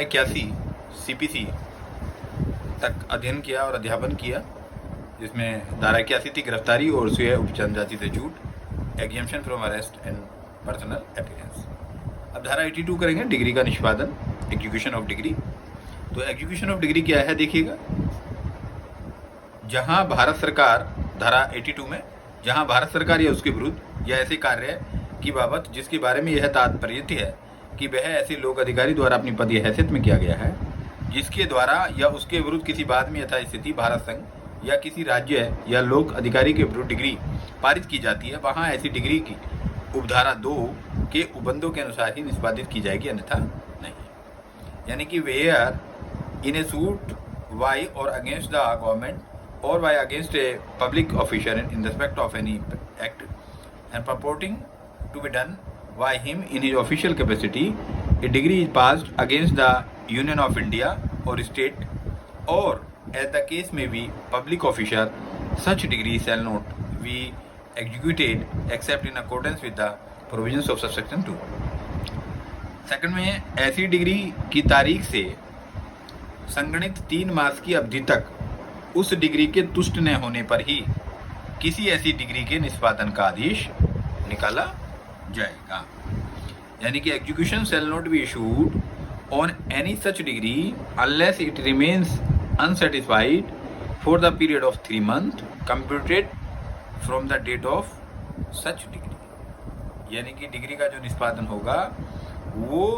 इक्यासी सीपीसी तक अध्ययन किया और अध्यापन किया, जिसमें धारा 81 थी गिरफ्तारी और स्वयं उपचार जाति से झूठ, exemption from arrest and personal appearance. अब धारा 82 करेंगे, डिग्री का निष्पादन, एग्जीक्यूशन ऑफ डिग्री। तो एग्जीक्यूशन ऑफ डिग्री क्या है देखिएगा, जहां भारत सरकार, धारा 82 में, जहां भारत सरकार या उसके विरुद्ध या ऐसे कार्य की बाबत जिसके बारे में यह तात्पर्य है कि वह ऐसे लोक अधिकारी द्वारा अपनी पद या हैसियत में किया गया है, जिसके द्वारा या उसके विरुद्ध किसी बाद में यथास्थिति भारत संघ या किसी राज्य या लोक अधिकारी के विरुद्ध डिग्री पारित की जाती है, वहां ऐसी डिग्री की उपधारा 2 के उपबंधों के अनुसार ही निष्पादित की जाएगी, अन्यथा नहीं। यानी कि where in a suit by और अगेंस्ट द गवर्नमेंट और by against a public officer in respect of any act and purporting to be done by him in his official capacity, a degree is passed against the Union of India or state, or as the case may be public officer, such degree shall not be executed except in accordance with the provisions of subsection 2। Second में, ऐसी degree की तारीख से संगणित 3 मास की अवधि तक उस degree के तुष्ट न होने पर ही किसी ऐसी डिग्री के निष्पादन का आदेश निकाला जाएगा। यानी कि execution shall not be issued on any such decree unless it remains unsatisfied for the period of 3 month computed from the date of such decree. यानी कि डिग्री का जो निष्पादन होगा वो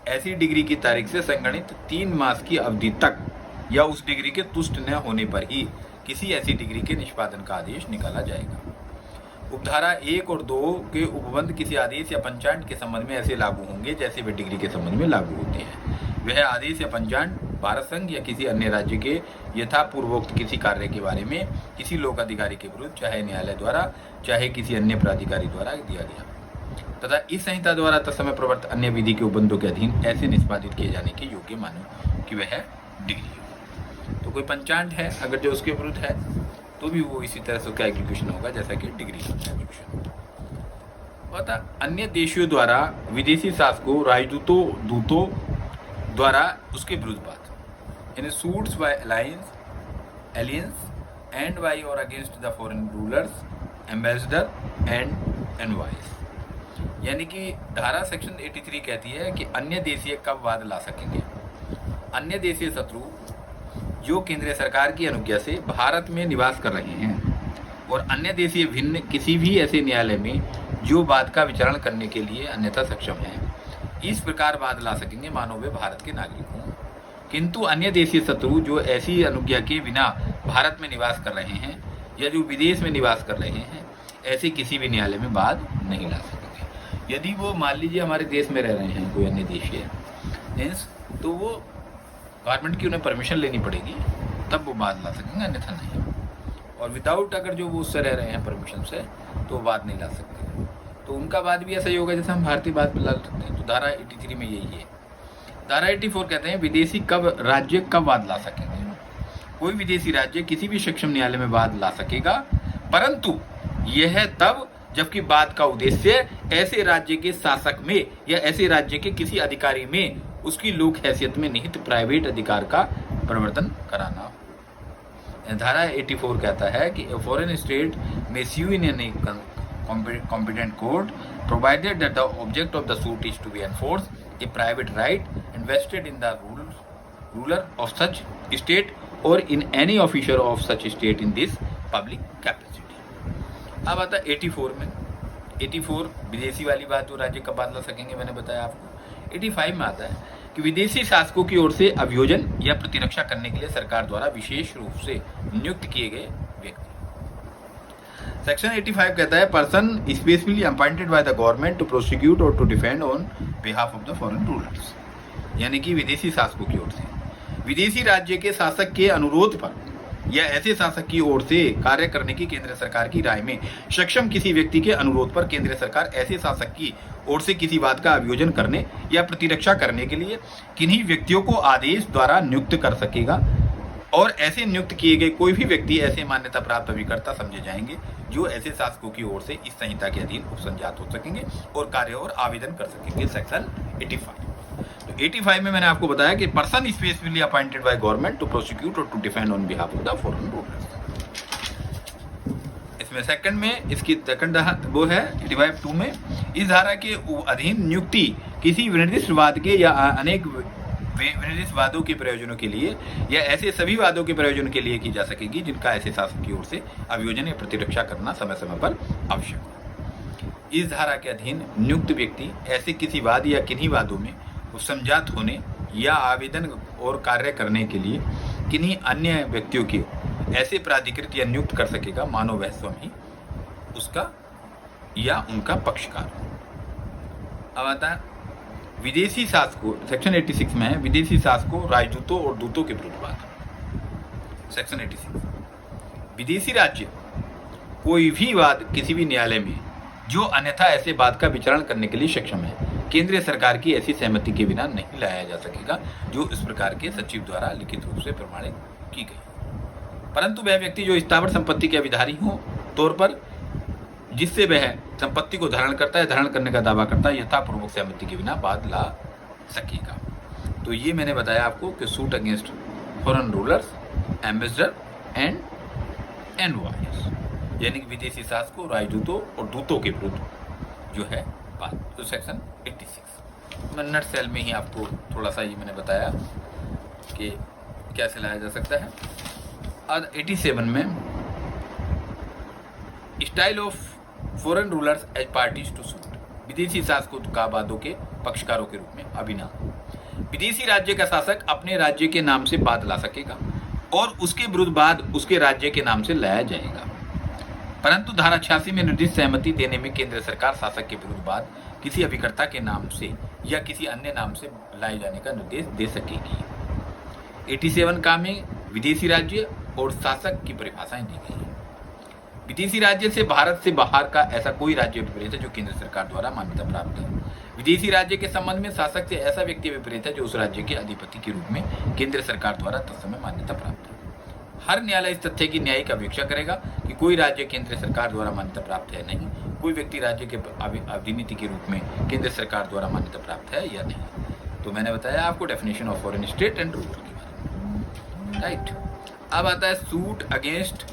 ऐसी डिग्री की तारीख से संगणित 3 मास की अवधि तक या उस डिग्री के तुष्ट न होने पर ही किसी ऐसी डिग्री के निष्पादन का आदेश निकाला जाएगा। उपधारा 1 और 2 के उपबंध किसी आदेश या पंचांग के संबंध में ऐसे लागू होंगे जैसे वे डिग्री के संबंध में लागू होते हैं। वह आदेश या पंचांग भारत संघ या किसी अन्य राज्य के यथापूर्वोक्त किसी कार्य के बारे में किसी लोक अधिकारी के विरुद्ध चाहे न्यायालय द्वारा चाहे किसी अन्य प्राधिकारी द्वारा दिया गया तथा इस संहिता द्वारा तत्समय प्रवर्त अन्य विधि के उपबंधों के अधीन ऐसे निष्पादित किए जाने के योग्य मानो कि वह डिग्री हो। तो कोई पंचांग है अगर जो उसके विरुद्ध है तो भी वो इसी तरह से उसका एग्जीक्यूशन होगा जैसा कि डिग्री का एग्जीक्यूशन होता। अन्य देशों द्वारा विदेशी शासकों, राजदूतों, दूतों द्वारा उसके विरुद्ध बात इन suits by aliens and by और against the foreign rulers, ambassador and envoys. यानी कि धारा सेक्शन 83 कहती है कि अन्य देशीय कब वाद ला सकेंगे। अन्य देशीय शत्रु जो केंद्रीय सरकार की अनुज्ञा से भारत में निवास कर रहे हैं और अन्य देशीय भिन्न किसी भी ऐसे न्यायालय में जो वाद का विचारण करने के लिए अन्यथा सक्षम है, इस प्रकार वाद ला सकेंगे मानो वे भारत के नागरिक हों। किंतु अन्य देशीय शत्रु जो ऐसी अनुज्ञा के बिना भारत में निवास कर रहे हैं या जो विदेश में निवास कर रहे हैं, ऐसे किसी भी न्यायालय में वाद नहीं ला सकेंगे। यदि वो मान लीजिए हमारे देश में रह रहे हैं कोई अन्य देशीय, तो वो गवर्नमेंट की उन्हें परमिशन लेनी पड़ेगी तब वो वाद ला सकेंगे, अन्यथा नहीं। और विदाउट अगर जो वो उससे रह रहे हैं परमिशन से तो वाद नहीं ला सकते। तो उनका वाद भी ऐसा ही होगा जैसे हम भारतीय वाद ला सकते हैं। तो धारा 83 में यही है। धारा 84 कहते हैं विदेशी राज्य कब वाद ला सकेंगे। कोई विदेशी राज्य किसी भी सक्षम न्यायालय में वाद ला सकेगा, परंतु यह तब जबकि वाद का उद्देश्य ऐसे राज्य के शासक में या ऐसे राज्य के किसी अधिकारी में उसकी लोक हैसियत में निहित प्राइवेट अधिकार का प्रवर्तन कराना हो। धारा 84 कहता है कि फॉरेन स्टेट में sue in any competent court provided that the object of the suit is to be enforced a private right invested in the ruler of such state or in any officer of such state in this public capacity। अब आता 84 में 84 विदेशी वाली बात, तो राज्य कब वाद ला सकेंगे मैंने बताया आपको। 85 में आता है कि विदेशी शासकों की ओर से अभियोजन या प्रतिरक्षा करने के लिए सरकार द्वारा विशेष रूप से नियुक्त किए गए व्यक्ति। सेक्शन 85 कहता है person specially appointed by the government to prosecute और to defend on behalf of the foreign rulers. यानी कि विदेशी शासकों की ओर से विदेशी राज्य के शासक के अनुरोध पर या ऐसे शासक की ओर से कार्य करने की केंद्र सरकार की राय में सक्षम किसी व्यक्ति के अनुरोध पर केंद्र सरकार ऐसे शासक की ओर से किसी बात का अभियोजन करने या प्रतिरक्षा करने के लिए किन्हीं व्यक्तियों को आदेश द्वारा नियुक्त कर सकेगा और ऐसे नियुक्त किए गए कोई भी व्यक्ति ऐसे मान्यता प्राप्त अभिकर्ता समझे जाएंगे जो ऐसे शासकों की ओर से इस संहिता के अधीन उपसंजात हो सकेंगे और कार्य और आवेदन कर सकेंगे। सेक्शन 85। तो 85 में मैंने आपको बताया कि person specifically appointed by government to prosecute और to defend on behalf of the foreign rulers. इसमें सेकंड में इसकी सेकंड वो है 85(2) में, इस धारा के अधीन नियुक्ति किसी विनिर्दिष्ट वाद के या अनेक विनिर्दिष्ट वादों के प्रयोजनों के लिए या ऐसे सभी वादों के प्रयोजन के लिए की जा सकेगी जिनका ऐसे शासन की ओर से अभियोजन या प्रतिरक्षा करना समय समय पर आवश्यक हो। इस धारा के अधीन नियुक्त व्यक्ति ऐसे किसी वाद या किन्हीं वादों में समझात होने या आवेदन और कार्य करने के लिए किन्हीं अन्य व्यक्तियों की ऐसे प्राधिकृत या नियुक्त कर सकेगा मानो वह स्वयं ही उसका या उनका पक्षकार हो। अब आता है विदेशी शासकों, सेक्शन 86 में है विदेशी शासकों, राजदूतों और दूतों के विरुद्ध वाद। सेक्शन 86 विदेशी राज्य कोई भी वाद किसी भी न्यायालय में जो अन्यथा ऐसे वाद का विचारण करने के लिए सक्षम है, केंद्रीय सरकार की ऐसी सहमति के बिना नहीं लाया जा सकेगा जो इस प्रकार के सचिव द्वारा लिखित रूप से प्रमाणित की गई। परंतु वह व्यक्ति जो स्थावर संपत्ति के अधिकारी हो तौर पर जिससे वह संपत्ति को धारण करता है, धारण करने का दावा करता है, यथापूर्वक सहमति के बिना वाद ला सकेगा। तो ये मैंने बताया आपको कि suit against foreign rulers, ambassador and envoys, यानी कि विदेशी शासकों, राजदूतों और दूतों के विरुद्ध जो है बात। तो सेक्शन 86 नट सेल में ही आपको थोड़ा सा ये मैंने बताया कि कैसे लाया जा सकता है। और 87 में style of foreign rulers as parties to suit, विदेशी शासकों का वादों के पक्षकारों के रूप में अभिनय। विदेशी राज्य का शासक अपने राज्य के नाम से वाद ला सकेगा और उसके विरुद्ध वाद उसके राज्य के नाम से लाया जाएगा, परंतु धारा 86 में निर्दिष्ट सहमति देने में केंद्र सरकार शासक के विरुद्ध वाद किसी अभिकर्ता के नाम से या किसी अन्य नाम से लाए जाने का निर्देश दे सकेगी। 87 का में विदेशी राज्य और शासक की परिभाषाएं दी गई हैं। विदेशी राज्य से भारत से बाहर का ऐसा कोई राज्य विपरीत है जो केंद्र सरकार द्वारा मान्यता प्राप्त है। विदेशी राज्य के संबंध में शासक से ऐसा व्यक्ति विपरीत है जो उस राज्य के अधिपति के रूप में केंद्र सरकार द्वारा तत्समय मान्यता प्राप्त है। हर न्यायालय इस तथ्य की न्यायिक अपेक्षा करेगा कि कोई राज्य केंद्र सरकार द्वारा मान्यता प्राप्त है नहीं, कोई व्यक्ति राज्य के अधिनीति के रूप में केंद्र सरकार द्वारा मान्यता प्राप्त है या नहीं। तो मैंने बताया आपको definition of foreign state and ruler के बारे में, राइट। अब आता है suit against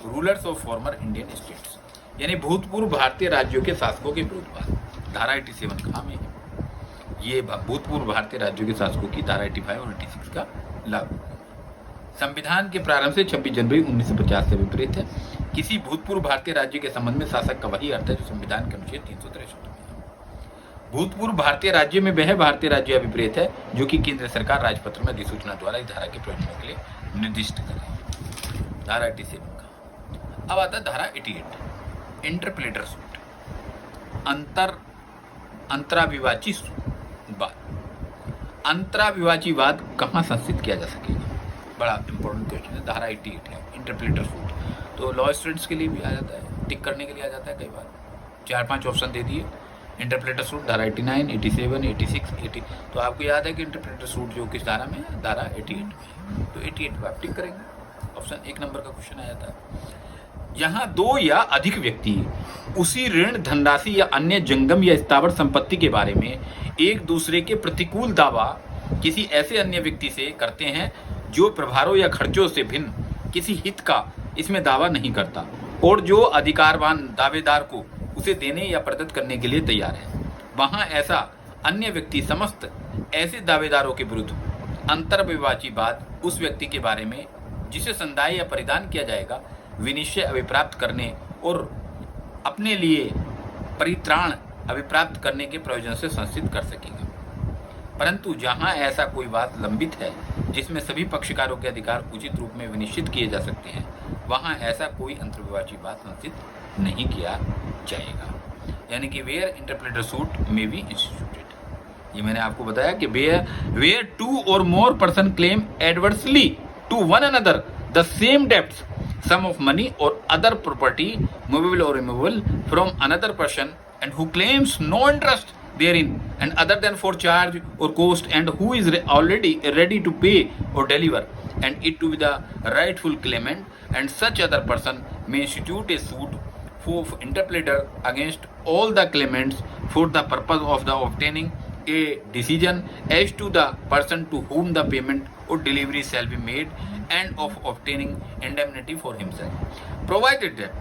rulers of former Indian states, यानी भूतपूर्व भारतीय राज्यों के शासकों के विरुद्ध वाद। धारा 87 कहाँ में है? ये भूतपूर्व भारतीय राज्यों के शासकों की धारा 85 और 86 का लागू संविधान के प्रारंभ से 26 जनवरी 1950 से विपरीत है। किसी भूतपूर्व भारतीय राज्य के संबंध में शासक का वही अर्थ है जो संविधान के अनुच्छेद 363 में है। भूतपूर्व भारतीय राज्य में वह भारतीय राज्य विपरीत है जो कि केंद्र सरकार राजपत्र में अधिसूचना द्वारा इस धारा के प्रयोजनों के लिए निर्दिष्ट करे। धारा 87 का। अब आता है धारा 88 इंटरप्लेटर सूट, अंतराविवाची वाद। अंतराविवाची वाद कहाँ संस्थित किया जा सकेगा? बड़ा इंपॉर्टेंट क्वेश्चन है। धारा 88 है इंटरप्रेटर सूट, तो लॉ स्टूडेंट्स के लिए भी आ जाता है, टिक करने के लिए आ जाता है। कई बार 4-5 ऑप्शन दे दिए। इंटरप्रेटर सूट धारा 89, 87, 86, 80। तो आपको याद है कि इंटरप्रेटर सूट जो किस धारा में है? धारा 88 में। तो 88 पर आप टिक करेंगे, ऑप्शन 1 नंबर का क्वेश्चन आ जाता है। यहाँ 2 या अधिक व्यक्ति उसी ऋण, धनराशि या अन्य जंगम या स्थावर संपत्ति के बारे में एक दूसरे के प्रतिकूल दावा किसी ऐसे अन्य व्यक्ति से करते हैं जो प्रभारों या खर्चों से भिन्न किसी हित का इसमें दावा नहीं करता और जो अधिकारवान दावेदार को उसे देने या प्रदत्त करने के लिए तैयार है। वहाँ ऐसा अन्य व्यक्ति समस्त ऐसे दावेदारों के विरुद्ध अंतर्विवाची वाद उस व्यक्ति के बारे में जिसे संदाय या परिधान किया जाएगा विनिश्चय अभिप्राप्त करने और अपने लिए परित्राण अभिप्राप्त करने के प्रयोजन से संस्थित कर सकेगा। परंतु जहां ऐसा कोई वाद लंबित है जिसमें सभी पक्षकारों के अधिकार उचित रूप में विनिश्चित किए जा सकते हैं, वहां ऐसा कोई अंतर्विवाची वाद संस्थित नहीं किया जाएगा। यानी कि वेयर इंटरप्रेटर सूट में बी इंस्टीट्यूटेड। ये मैंने आपको बताया कि where 2 or more person claim adversely to one another the same debts, sum of money or other property, movable or immovable, from another person, and who claims no interest therein and other than for charge or cost, and who is already ready to pay or deliver and it to be the rightful claimant, and such other person may institute a suit for interpleader against all the claimants for the purpose of the obtaining a decision as to the person to whom the payment or delivery shall be made and of obtaining indemnity for himself, provided that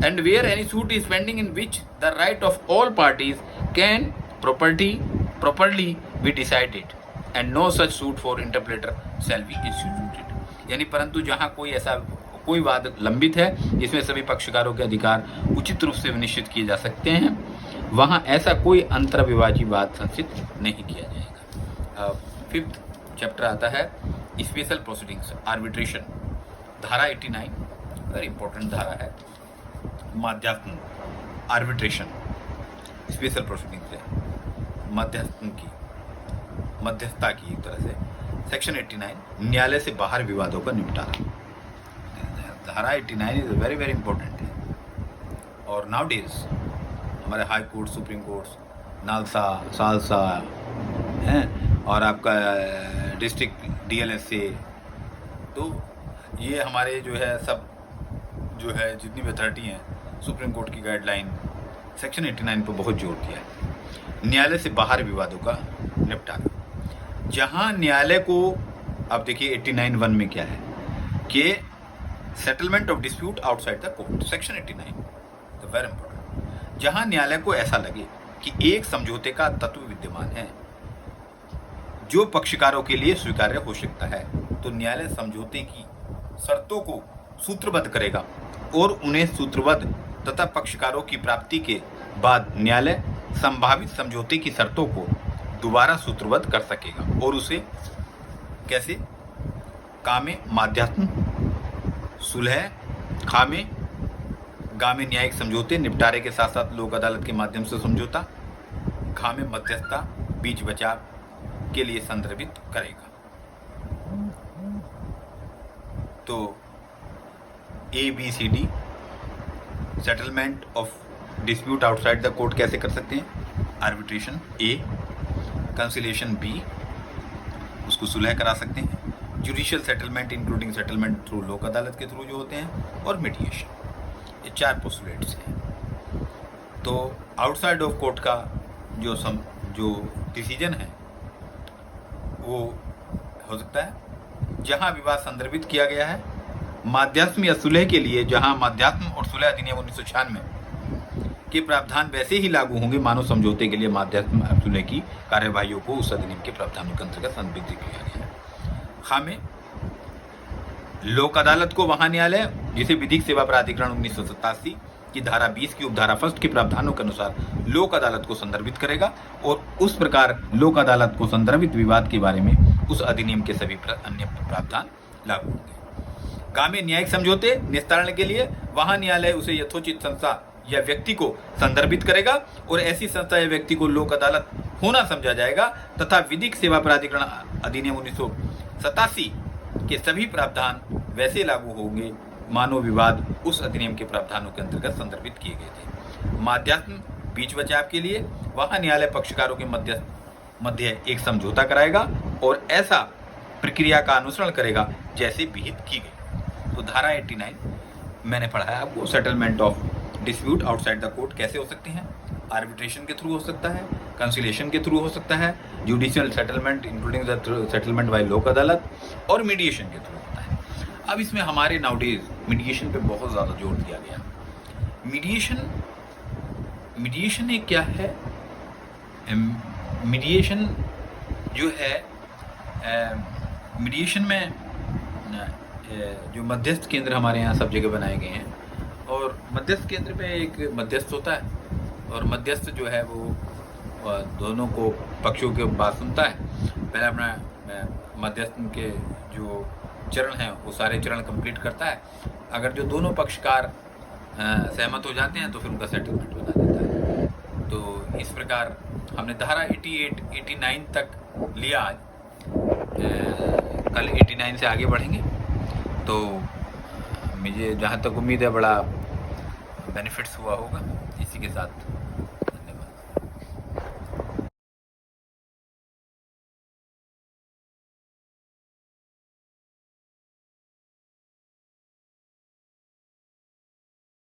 and where any suit is pending in which the right of all parties can properly be decided and no such suit for interpolator shall be instituted। यानी परंतु जहां कोई वाद लंबित है जिसमें सभी पक्षकारों के अधिकार उचित रूप से विनिश्चित किए जा सकते हैं, वहां ऐसा कोई अंतर्विवादी वाद संचित नहीं किया जाएगा। 5th चैप्टर आता है स्पेशल प्रोसीडिंग्स आर्बिट्रेशन, धारा 89 वेरी इंपॉर्टेंट धारा है। मध्यस्थन आर्बिट्रेशन स्पेशल प्रोसीडिंग्स है मध्यस्थता की एक तरह से। सेक्शन 89 न्यायालय से बाहर विवादों का निपटारा, धारा 89 इज वेरी वेरी इंपॉर्टेंट है। और नाउ डेज हमारे high court, supreme court, NALSA, salsa हैं और आपका डिस्ट्रिक्ट DLSA, तो ये हमारे जो है सब जो है जितनी भी अथॉरिटी हैं, सुप्रीम कोर्ट की गाइडलाइन सेक्शन 89 पर बहुत जोर दिया है। न्यायालय से बाहर विवादों का निपटारा, जहां न्यायालय को, अब देखिए 89(1) में क्या है कि settlement of dispute outside the court, section 89 तो वेरी इंपॉर्टेंट, जहां न्यायालय को ऐसा लगे कि एक समझौते का तत्व विद्यमान है जो पक्षकारों के लिए स्वीकार्य हो सकता है, तो न्यायालय समझौते की शर्तों को सूत्रबद्ध करेगा और उन्हें सूत्रबद्ध तथा पक्षकारों की प्राप्ति के बाद न्यायालय संभावित समझौते की शर्तों को दोबारा सूत्रबद्ध कर सकेगा। और उसे कैसे? कामे माध्यात्म, सुलह, खामे गामे न्यायिक समझौते, निपटारे के साथ साथ लोक अदालत के माध्यम से समझौता, खामे मध्यस्थता, बीच बचाव के लिए संदर्भित करेगा। तो ABCD settlement of dispute outside the court कैसे कर सकते हैं? आर्बिट्रेशन A, कंसिलिएशन B, उसको सुलह करा सकते हैं, judicial settlement including settlement through लोक अदालत के थ्रू जो होते हैं, और मीडिएशन। ये 4 पोस्टुलेट्स हैं। तो आउटसाइड ऑफ कोर्ट का जो डिसीजन है वो हो सकता है जहां विवाद संदर्भित किया गया है माध्यात्म या सुलह के लिए, जहां माध्यात्म और सुलह अधिनियम 1996 के प्रावधान वैसे ही लागू होंगे मानव समझौते के लिए माध्यात्म और सुलह की कार्यवाहियों को उस अधिनियम के प्रावधानों के अंतर्गत संबंधित किया गया है। खामे लोक अदालत को वहां न्यायालय जिसे विधिक सेवा प्राधिकरण 1987 की धारा 20 की उपधारा 1 के प्रावधानों के अनुसार लोक अदालत को संदर्भित करेगा और उस प्रकार लोक अदालत को संदर्भित विवाद के बारे में उस अधिनियम के सभी अन्य प्रावधान लागू होंगे। गामे न्यायिक समझौते निस्तारण के लिए वहां न्यायालय उसे यथोचित संस्था या व्यक्ति को संदर्भित करेगा और ऐसी संस्था या व्यक्ति को लोक अदालत होना समझा जाएगा तथा विधिक सेवा प्राधिकरण अधिनियम 1987 के सभी प्रावधान वैसे लागू होंगे मानो विवाद उस अधिनियम के प्रावधानों के अंतर्गत संदर्भित किए गए थे। माध्यात्म बीच बचाव के लिए वहां न्यायालय पक्षकारों के मध्य एक समझौता कराएगा और ऐसा प्रक्रिया का अनुसरण करेगा जैसे विहित की गई। तो धारा 89 मैंने पढ़ा है आपको, settlement of dispute outside the court कैसे हो सकते हैं? आर्बिट्रेशन के थ्रू हो सकता है, कंसिलिएशन के थ्रू हो सकता है, judicial settlement including the settlement by Lok Adalat, और मीडिएशन के थ्रू होता है। अब इसमें हमारे नाउडेज मीडिएशन पे बहुत ज़्यादा जोर दिया गया। मीडिएशन एक क्या है? मीडिएशन जो है, मीडिएशन में जो मध्यस्थ केंद्र हमारे यहाँ सब जगह बनाए गए हैं और मध्यस्थ केंद्र में एक मध्यस्थ होता है और मध्यस्थ जो है वो दोनों को पक्षों के बात सुनता है। पहले अपना मध्यस्थ के जो चरण हैं वो सारे चरण कंप्लीट करता है। अगर जो दोनों पक्षकार सहमत हो जाते हैं तो फिर उनका सेटलमेंट बना देता है। तो इस प्रकार हमने धारा 88, 89 तक लिया आज। कल 89 से आगे बढ़ेंगे। तो मुझे जहाँ तक उम्मीद है बड़ा बेनिफिट्स हुआ होगा। इसी के साथ